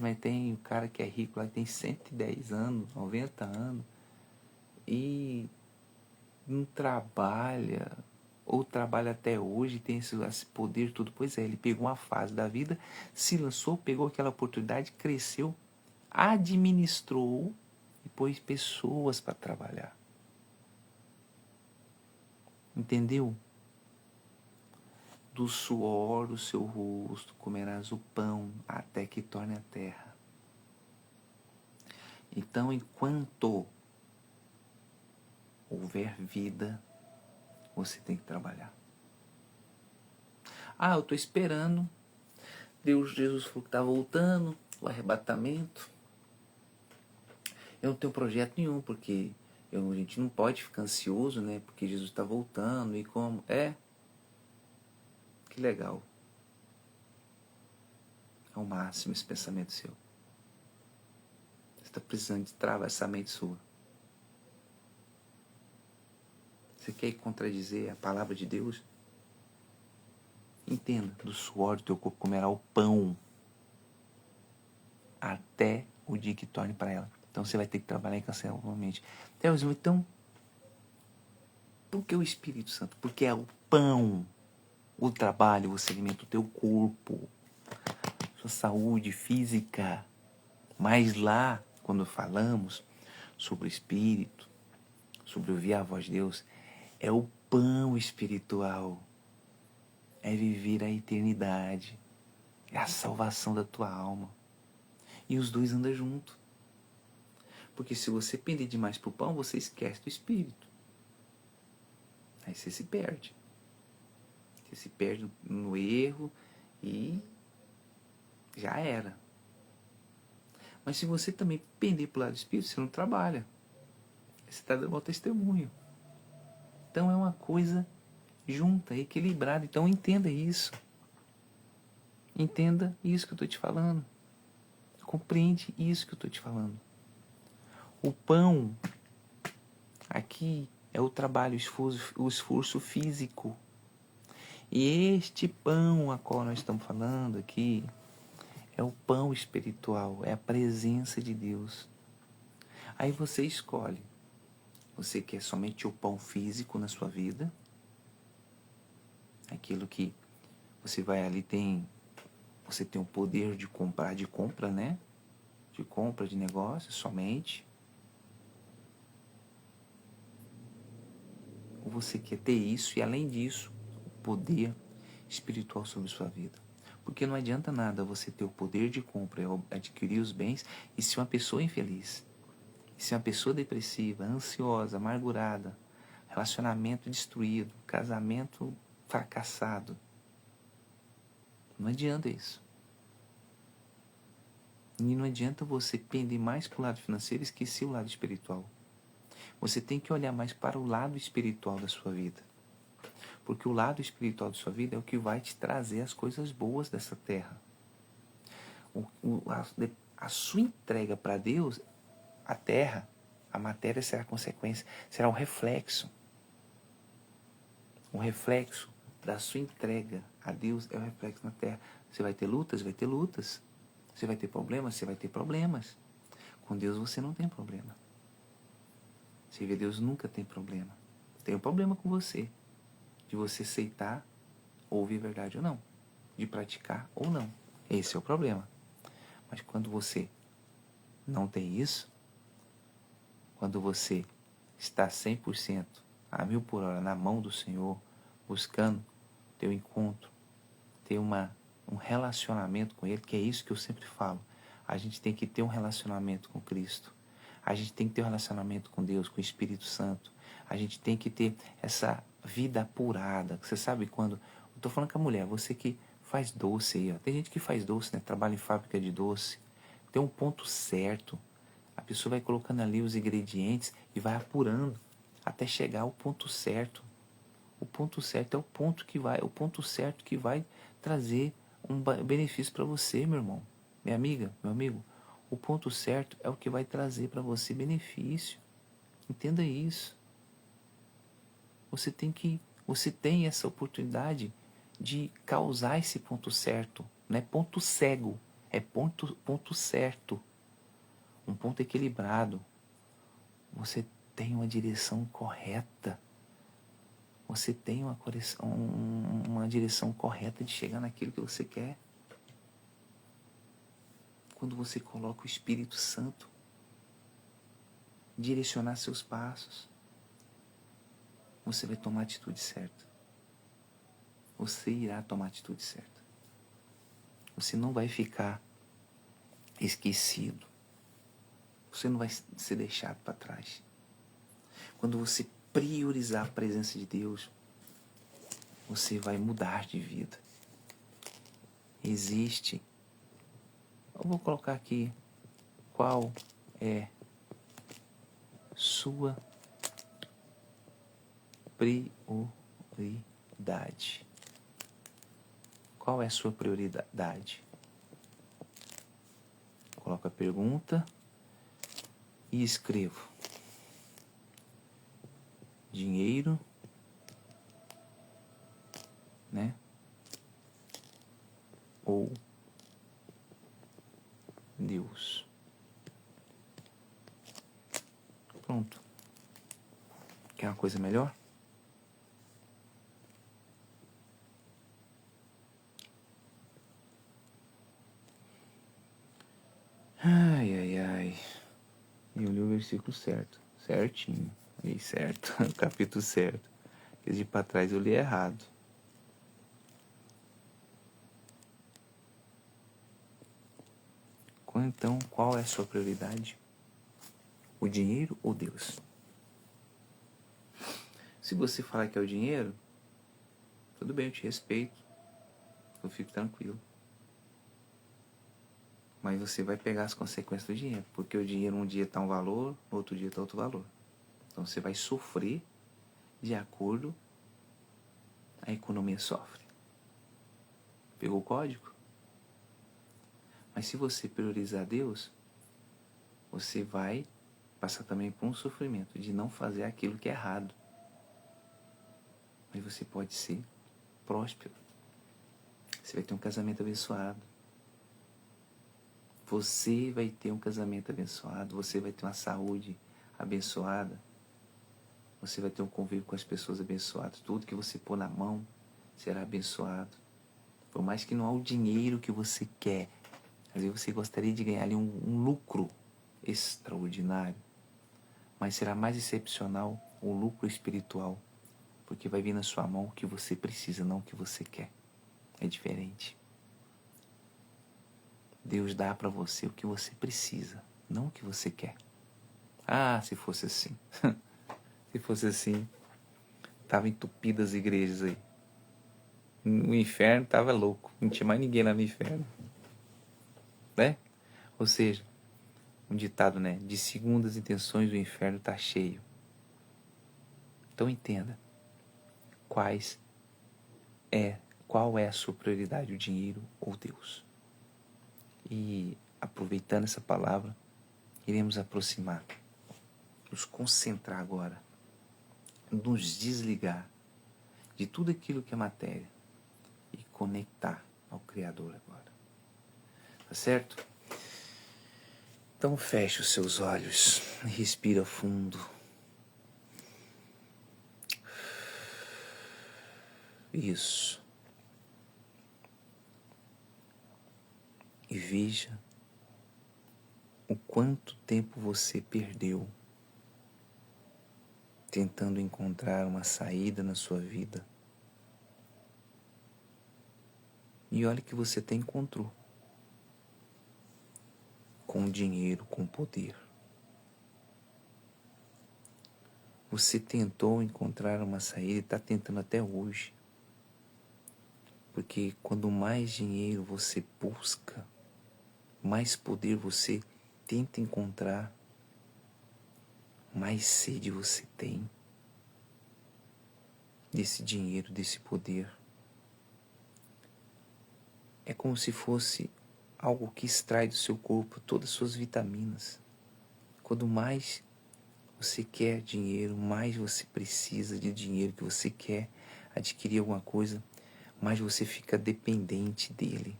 Mas tem o cara que é rico lá, tem 110 anos, 90 anos, e não trabalha, ou trabalha até hoje, tem esse poder tudo. Pois é, ele pegou uma fase da vida, se lançou, pegou aquela oportunidade, cresceu, administrou e pôs pessoas para trabalhar. Entendeu? Do suor do seu rosto comerás o pão até que torne a terra. Então, enquanto houver vida, você tem que trabalhar. Ah, eu estou esperando. Jesus falou que está voltando, o arrebatamento. Eu não tenho projeto nenhum, porque a gente não pode ficar ansioso, né? Porque Jesus está voltando e como? Que legal. É o máximo esse pensamento seu. Você está precisando de travar essa mente sua. Você quer contradizer a palavra de Deus? Entenda, do suor do teu corpo comerá o pão até o dia que torne para ela. Então você vai ter que trabalhar incansavelmente. Então, Por que o Espírito Santo? Porque é o pão, o trabalho, você alimenta o teu corpo, sua saúde física. Mas lá, quando falamos sobre o Espírito, sobre ouvir a voz de Deus, é o pão espiritual, é viver a eternidade, é a salvação da tua alma. E os dois andam juntos. Porque se você pender demais pro pão, você esquece do Espírito. Aí você se perde. Você se perde no erro e já era. Mas se você também pender pro lado do Espírito, você não trabalha. Você está dando mau testemunho. Então é uma coisa junta, equilibrada. Então entenda isso. Entenda isso que eu estou te falando. Compreende isso que eu estou te falando. O pão aqui é o trabalho, o esforço físico. E este pão a qual nós estamos falando aqui é o pão espiritual, é a presença de Deus. Aí você escolhe. Você quer somente o pão físico na sua vida? Aquilo que você vai ali você tem o poder de compra, né? De compra de negócio somente. Ou você quer ter isso e além disso, o poder espiritual sobre sua vida? Porque não adianta nada você ter o poder de compra, adquirir os bens, e se uma pessoa infeliz, e se uma pessoa depressiva, ansiosa, amargurada, relacionamento destruído, casamento fracassado, não adianta isso. E não adianta você pender mais para o lado financeiro e esquecer o lado espiritual. Você tem que olhar mais para o lado espiritual da sua vida. Porque o lado espiritual da sua vida é o que vai te trazer as coisas boas dessa terra. A sua entrega para Deus, a terra, a matéria será a consequência, será o reflexo. O reflexo da sua entrega a Deus é o reflexo na terra. Você vai ter lutas? Vai ter lutas. Você vai ter problemas? Você vai ter problemas. Com Deus você não tem problema. Servir a Deus nunca tem problema. Tem um problema com você. De você aceitar, ouvir a verdade ou não. De praticar ou não. Esse é o problema. Mas quando você não tem isso, quando você está 100% a 1000 por hora na mão do Senhor, buscando ter um encontro, ter um relacionamento com Ele, que é isso que eu sempre falo. A gente tem que ter um relacionamento com Cristo. A gente tem que ter um relacionamento com Deus, com o Espírito Santo. A gente tem que ter essa vida apurada. Você sabe quando... Eu tô falando com a mulher, você que faz doce aí, ó. Tem gente que faz doce, né? Trabalha em fábrica de doce. Tem um ponto certo. A pessoa vai colocando ali os ingredientes e vai apurando até chegar ao ponto certo. O ponto certo é o ponto certo que vai trazer um benefício para você, meu irmão, minha amiga, meu amigo. O ponto certo é o que vai trazer para você benefício. Entenda isso. Você tem essa oportunidade de causar esse ponto certo, não é ponto cego, é ponto certo, um ponto equilibrado. Você tem uma direção correta. Você tem uma direção correta de chegar naquilo que você quer. Quando você coloca o Espírito Santo direcionar seus passos, você vai tomar a atitude certa. Você irá tomar a atitude certa. Você não vai ficar esquecido. Você não vai ser deixado para trás. Quando você priorizar a presença de Deus, você vai mudar de vida. Eu vou colocar aqui, qual é sua prioridade? Qual é a sua prioridade? Coloco a pergunta e escrevo. Dinheiro, né? Ou Deus. Pronto. Quer uma coisa melhor? Ai, eu li o versículo certo, certinho, li certo, o capítulo certo. Esse de para trás eu li errado. Então, qual é a sua prioridade? O dinheiro ou Deus? Se você falar que é o dinheiro, tudo bem, eu te respeito. Eu fico tranquilo. Mas você vai pegar as consequências do dinheiro. Porque o dinheiro um dia está um valor, no outro dia está outro valor. Então você vai sofrer de acordo a economia sofre. Pegou o código? Mas se você priorizar Deus, você vai passar também por um sofrimento de não fazer aquilo que é errado. Mas você pode ser próspero. Você vai ter um casamento abençoado. Você vai ter um casamento abençoado. Você vai ter uma saúde abençoada. Você vai ter um convívio com as pessoas abençoadas. Tudo que você pôr na mão será abençoado. Por mais que não há o dinheiro que você quer, às vezes você gostaria de ganhar ali um lucro extraordinário, mas será mais excepcional o lucro espiritual, porque vai vir na sua mão o que você precisa, não o que você quer. É diferente. Deus dá para você o que você precisa, não o que você quer. Ah, se fosse assim. Se fosse assim, tava entupido as igrejas aí. O inferno tava louco, não tinha mais ninguém lá no inferno. Né? Ou seja, um ditado, né? De segundas intenções o inferno tá cheio. Então entenda, qual é a sua prioridade, o dinheiro ou Deus? E aproveitando essa palavra, iremos aproximar, nos concentrar agora, nos desligar de tudo aquilo que é matéria e conectar ao Criador agora. Tá certo? Então feche os seus olhos, respira fundo. Isso. E veja o quanto tempo você perdeu tentando encontrar uma saída na sua vida. E olha que você até encontrou. Com dinheiro, com poder. Você tentou encontrar uma saída e está tentando até hoje. Porque quando mais dinheiro você busca, mais poder você tenta encontrar, mais sede você tem desse dinheiro, desse poder. É como se fosse algo que extrai do seu corpo todas as suas vitaminas. Quanto mais você quer dinheiro, mais você precisa de dinheiro, que você quer adquirir alguma coisa, mais você fica dependente dele.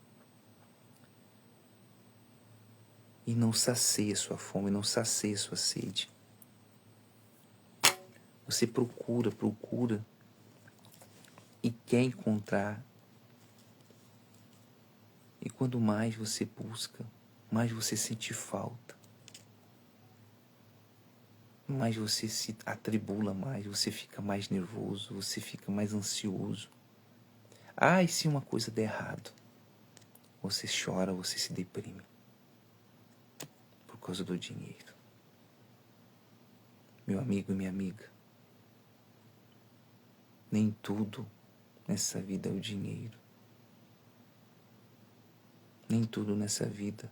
E não sacia sua fome, não sacia sua sede. Você procura e quer encontrar. E quanto mais você busca, mais você sente falta. Mais você se atribula mais, você fica mais nervoso, você fica mais ansioso. Ah, e se uma coisa der errado? Você chora, você se deprime. Por causa do dinheiro. Meu amigo e minha amiga, nem tudo nessa vida é o dinheiro. Nem tudo nessa vida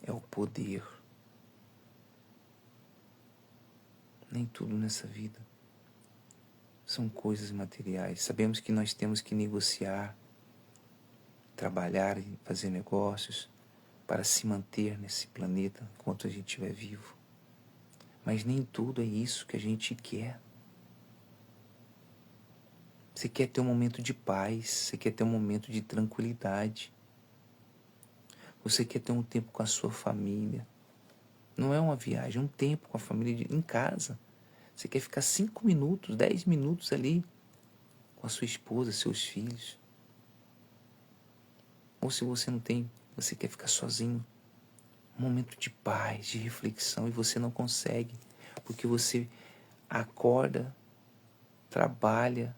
é o poder. Nem tudo nessa vida são coisas materiais. Sabemos que nós temos que negociar, trabalhar e fazer negócios para se manter nesse planeta enquanto a gente estiver vivo. Mas nem tudo é isso que a gente quer. Você quer ter um momento de paz, você quer ter um momento de tranquilidade. Você quer ter um tempo com a sua família. Não é uma viagem, é um tempo com a família em casa. Você quer ficar 5 minutos, 10 minutos ali com a sua esposa, seus filhos. Ou se você não tem, você quer ficar sozinho. um momento de paz, de reflexão, e você não consegue, porque você acorda, trabalha,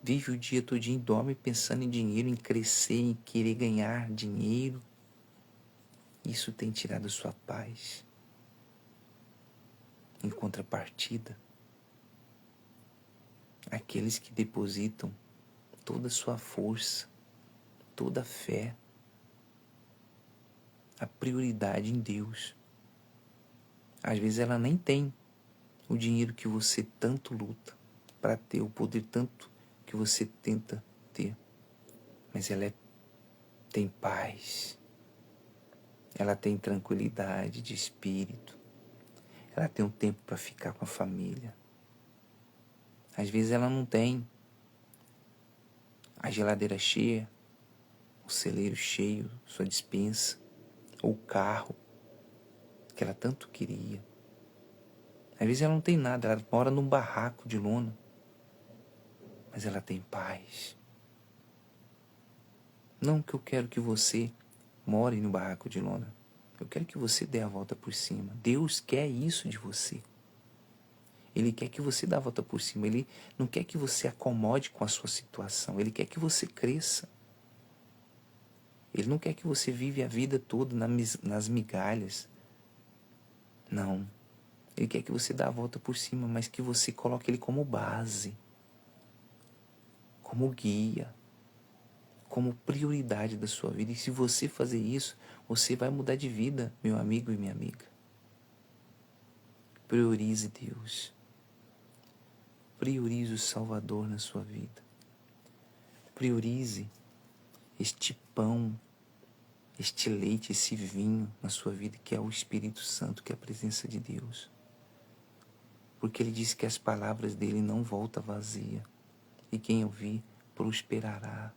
vive o dia todinho, dorme pensando em dinheiro, em crescer, em querer ganhar dinheiro. Isso tem tirado sua paz. Em contrapartida, aqueles que depositam toda a sua força, toda a fé, a prioridade em Deus. Às vezes ela nem tem o dinheiro que você tanto luta para ter, o poder tanto que você tenta ter, mas ela tem paz, ela tem tranquilidade de espírito, ela tem um tempo para ficar com a família. Às vezes ela não tem a geladeira cheia, o celeiro cheio, sua despensa, ou o carro que ela tanto queria. Às vezes ela não tem nada, ela mora num barraco de lona, mas ela tem paz. Não que eu quero que você more no barraco de lona. Eu quero que você dê a volta por cima. Deus quer isso de você. Ele quer que você dê a volta por cima. Ele não quer que você acomode com a sua situação. Ele quer que você cresça. Ele não quer que você vive a vida toda nas migalhas. Não. Ele quer que você dê a volta por cima, mas que você coloque ele como base, como guia, como prioridade da sua vida. E se você fazer isso, você vai mudar de vida, meu amigo e minha amiga. Priorize Deus. Priorize o Salvador na sua vida. Priorize este pão, este leite, esse vinho na sua vida, que é o Espírito Santo, que é a presença de Deus. Porque ele disse que as palavras dele não voltam vazia, e quem ouvir prosperará.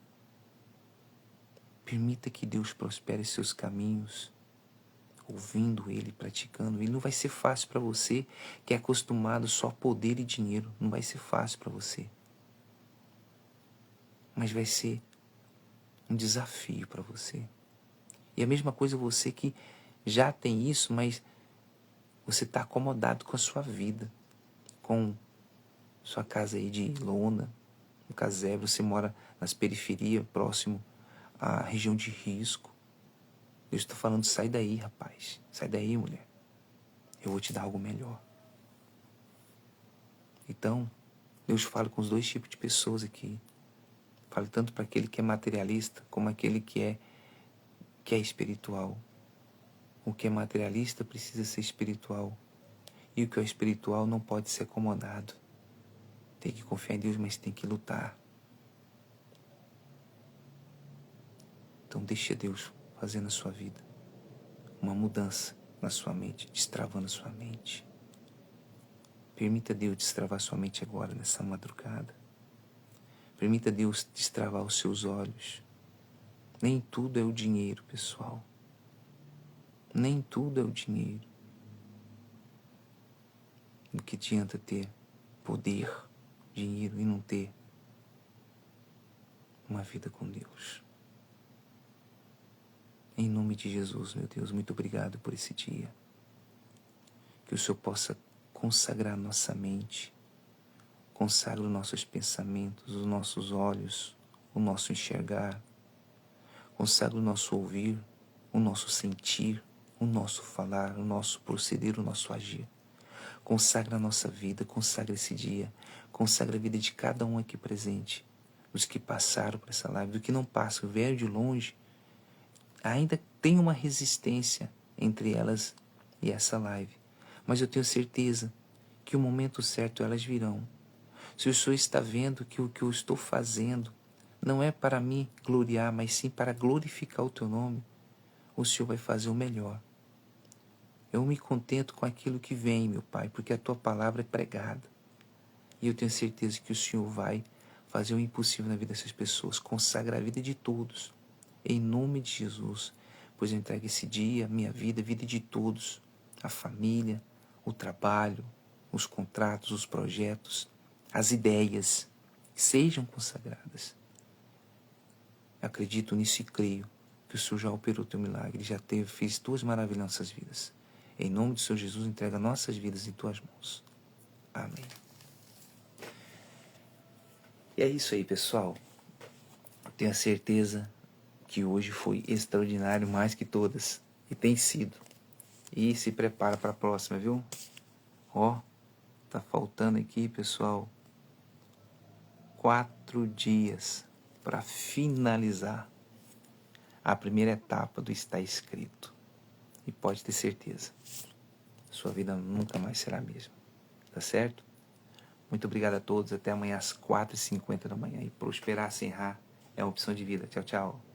Permita que Deus prospere seus caminhos, ouvindo ele, praticando ele. Não vai ser fácil para você que é acostumado só a poder e dinheiro. Não vai ser fácil para você. Mas vai ser um desafio para você. E a mesma coisa você que já tem isso, mas você está acomodado com a sua vida, com sua casa aí de lona, no casebre, você mora nas periferias, próximo à região de risco. Deus está falando, sai daí, rapaz. Sai daí, mulher. Eu vou te dar algo melhor. Então, Deus fala com os dois tipos de pessoas aqui. Fala tanto para aquele que é materialista, como aquele que é espiritual. O que é materialista precisa ser espiritual. E o que é espiritual não pode ser acomodado. Tem que confiar em Deus, mas tem que lutar. Então deixa Deus fazer na sua vida uma mudança na sua mente, destravando a sua mente. Permita Deus destravar sua mente agora, nessa madrugada. Permita Deus destravar os seus olhos. Nem tudo é o dinheiro, pessoal. Nem tudo é o dinheiro. Do que adianta ter poder, dinheiro e não ter uma vida com Deus. Em nome de Jesus, meu Deus, muito obrigado por esse dia. Que o Senhor possa consagrar nossa mente, consagra os nossos pensamentos, os nossos olhos, o nosso enxergar, consagra o nosso ouvir, o nosso sentir, o nosso falar, o nosso proceder, o nosso agir. Consagra a nossa vida, consagra esse dia, consagra a vida de cada um aqui presente, dos que passaram por essa live, do que não passam, vieram de longe, ainda tem uma resistência entre elas e essa live. Mas eu tenho certeza que o momento certo elas virão. Se o Senhor está vendo que o que eu estou fazendo não é para me gloriar, mas sim para glorificar o Teu nome, o Senhor vai fazer o melhor. Eu me contento com aquilo que vem, meu Pai, porque a Tua palavra é pregada. E eu tenho certeza que o Senhor vai fazer o impossível na vida dessas pessoas, consagrar a vida de todos, em nome de Jesus, pois eu entrego esse dia, minha vida, a vida de todos, a família, o trabalho, os contratos, os projetos, as ideias, sejam consagradas. Acredito nisso e creio que o Senhor já operou teu milagre, já fez tuas maravilhas em nossas vidas. Em nome do Senhor Jesus, entrega nossas vidas em tuas mãos. Amém. E é isso aí, pessoal. Tenho a certeza que hoje foi extraordinário mais que todas. E tem sido. E se prepara para a próxima, viu? Ó, tá faltando aqui, pessoal, 4 dias para finalizar a primeira etapa do Está Escrito. E pode ter certeza, sua vida nunca mais será a mesma. Tá certo? Muito obrigado a todos. Até amanhã às 4h50 da manhã. E prosperar sem errar é uma opção de vida. Tchau, tchau.